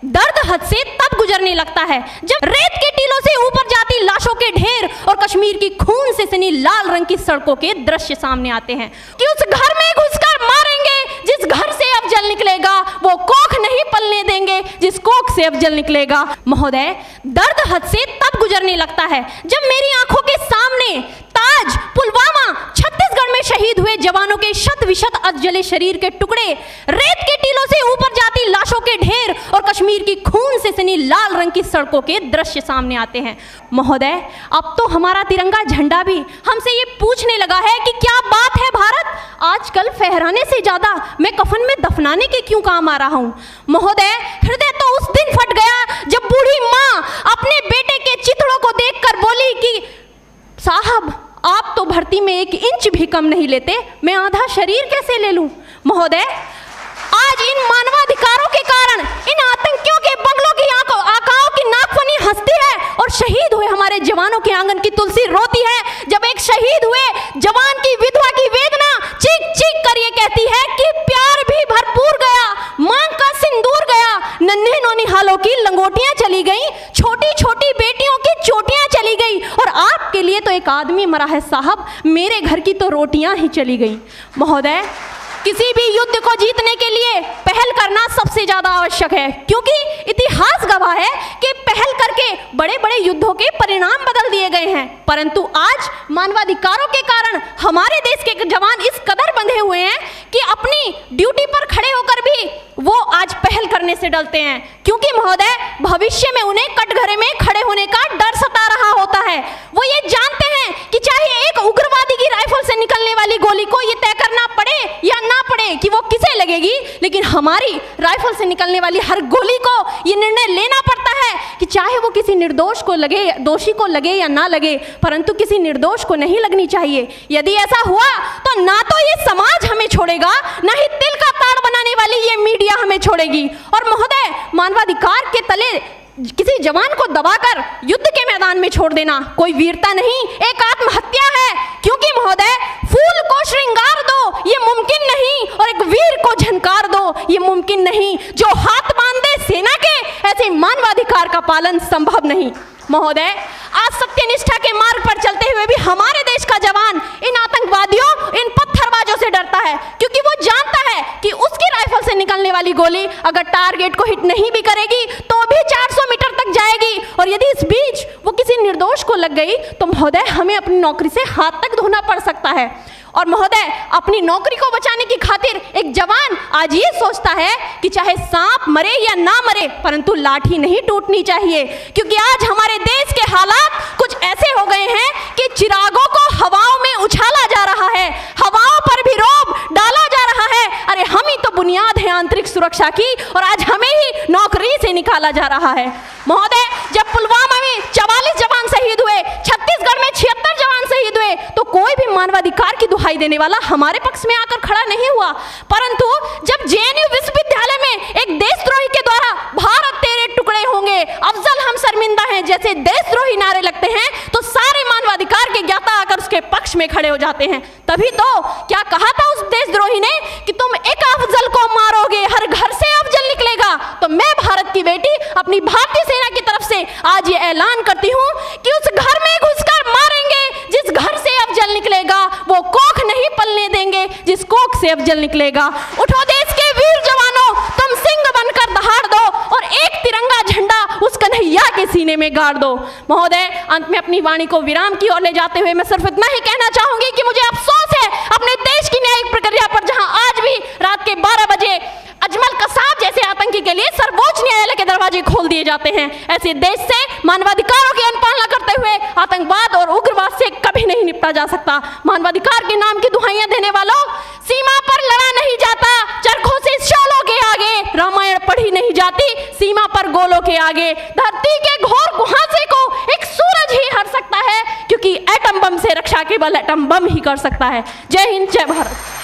दर्द हद से तब गुजरने लगता है जब रेत के टीलों से ऊपर जाती लाशों के ढेर और कश्मीर की खून से सनी लाल रंग की सड़कों के दृश्य सामने आते हैं कि उस घर में घुसकर मारेंगे जिस घर से अफजल निकलेगा, वो कोख नहीं पलने देंगे जिस कोख से अफजल निकलेगा। महोदय, दर्द हद से तब गुजरने लगता है जब मेरी आंखों के सामने ताज, पुलवामा, छत्तीसगढ़ में शहीद हुए जवानों के शत विशत अधजले शरीर के टुकड़े, रेत के टीलों से ऊपर जाती लाशों के ढेर और कश्मीर की खून से सनी लाल रंग की सड़कों के दृश्य सामने आते हैं। महोदय, अब तो हमारा तिरंगा झंडा भी हमसे ये पूछने लगा है कि क्या बात है भारत, आजकल फहराने से ज्यादा मैं कफन में दफनाने के क्यों काम आ रहा हूँ। महोदय, हृदय तो उस दिन फट गया जब बूढ़ी माँ अपने बेटे के चिथड़ों को देखकर बोली कि साहब, आप तो भर्ती में 1 इंच भी कम नहीं लेते, मैं आधा शरीर कैसे ले लूं। महोदय, आज इन मानवाधिकारों के कारण इन आतंकियों के बंगलों की आकाओं की नाकफनी हंसती है और शहीद हुए हमारे जवानों के आंगन की तुलसी रोती है। जब एक शहीद हुए जवान की विधवा की वेदना चीख चीख कर ये कहती है कि प्यार भी भरपूर गया, मांग का सिंदूर गया, नन्हे नौनिहालों की लंगोटियां चली गई, छोटी छोटी बेटियों की चोटियां चली गई और आपके लिए तो एक आदमी मरा है साहब, मेरे घर की तो रोटियां ही चली गई। महोदय, किसी भी युद्ध को जीतने के लिए पहल करना सबसे ज्यादा आवश्यक है, क्योंकि इतिहास गवाह है कि पहल करके बड़े बड़े युद्धों के परिणाम बदल दिए गए हैं। परंतु आज मानवाधिकारों के कारण हमारे देश के जवान इस कदर बंधे हुए हैं कि अपनी ड्यूटी पर खड़े होकर भी वो आज पहल करने से डरते हैं, क्योंकि महोदय, भविष्य में उन्हें कटघरे में खड़े होने का डर सता रहा होता है। वो ये जानते हैं कि चाहे एक उग्रवादी की राइफल से निकलने वाली गोली को ये तय करना पड़े या ना पड़े कि वो किसे लगेगी, लेकिन हमारी राइफल से निकलने वाली हर गोली को ये निर्णय लेना पड़ता है कि चाहे वो किसी निर्दोष को लगे, दोषी को लगे या ना लगे, परंतु किसी निर्दोष को नहीं लगनी चाहिए। यदि ऐसा हुआ तो ना तो ये समाज हमें छोड़ेगा, ना ही तिल का ताड़ बनाने वाली ये मीडिया हमें छोड़ेगी। और महोदय, मानवाधिकार के तले किसी जवान को दबाकर युद्ध के मैदान में छोड़ देना कोई वीरता नहीं, एक आत्महत्या है। क्योंकि महोदय, फूल को श्रृंगार दो ये मुमकिन नहीं और एक वीर को झनकार दो ये मुमकिन नहीं। जो हाथ बांध दे सेना के, ऐसे मानवाधिकार का पालन संभव नहीं। महोदय, आज सत्यनिष्ठा के मार्ग पर चलते हुए भी हमारे देश का जवान इन आतंकवादियों, इन पत्थरबाजों से डरता है, क्योंकि वो जानता है कि उसकी राइफल से निकलने वाली गोली अगर टारगेट को हिट नहीं भी करेगी तो भी 400 मीटर तक जाएगी, और यदि इस बीच वो किसी निर्दोष को लग गई तो महोदय, हमें अपनी नौकरी से हाथ तक धोना पड़ सकता है। और महोदय, अपनी नौकरी को बचाने की खातिर एक जवान आज ये सोचता है कि चाहे सांप मरे या ना मरे, परंतु लाठी नहीं टूटनी चाहिए, क्योंकि आज हमारे देश के हालात कुछ ऐसे हो गए हैं कि चिरागों को हवाओं में उछाला जा रहा है, हवाओं पर भी रोब डाला जा रहा है। अरे हम ही तो बुनियाद है आंतरिक सुरक्षा की, और आज हमें ही नौकरी से निकाला जा रहा है। महोदय, जब पुलवामा में 44 जवान शहीद हुए, छत्तीसगढ़ में 76 जवान शहीद हुए, तो कोई भी मानवाधिकार की दुहाई देने वाला हमारे पक्ष में आकर खड़ा नहीं हुआ। परंतु जब जेएनयू विश्वविद्यालय में एक देशद्रोही के द्वारा भारत तेरे टुकड़े होंगे, अफजल हम शर्मिंदा हैं जैसे देशद्रोही नारे लगते हैं, तो सारे मानवाधिकार के ज्ञाता आकर उसके पक्ष में खड़े हो जाते हैं। तभी तो क्या कहा था उस देशद्रोही ने कि तुम एक अफजल को मारोगे, हर घर से अफजल निकलेगा। तो मैं भारत की बेटी अपनी भारतीय सेना की तरफ से आज ये ऐलान करती हूँ कि उस घर में घुसकर मारेंगे जिस घर से अफजल निकलेगा, वो कोख नहीं पलने देंगे जिस कोख से अफजल निकलेगा। उठो देश के वीर जवानों, तुम सिंह बनकर दहाड़ दो और एक तिरंगा झंडा उस कन्हैया के सीने में गाड़ दो। महोदय, अंत में अपनी वाणी को विराम की ओर ले जाते हुए मैं सिर्फ इतना ही कहना चाहूंगी कि मुझे अफसोस है अपने देश की न्यायिक प्रक्रिया पर, जहां आज भी रात के 12 बजे अजमल कसाब जैसे आतंकी के लिए सर्वोच्च न्यायालय के दरवाजे खोल दिए जाते हैं। ऐसे देश से मानवाधिकारों की अनुपालना करते हुए आतंकवाद और उग्रवाद से कभी नहीं निपटा जा सकता। मानवाधिकार के नाम की दुहाइयां देने वालों, सीमा पर लड़ा नहीं जाता, चरखों से शोलों के आगे रामायण पढ़ी नहीं जाती, सीमा पर गोलों के आगे। धरती के घोर कुहासे को एक सूरज ही हर सकता है, क्योंकि एटम बम से रक्षा केवल एटम बम ही कर सकता है। जय हिंद, जय भारत।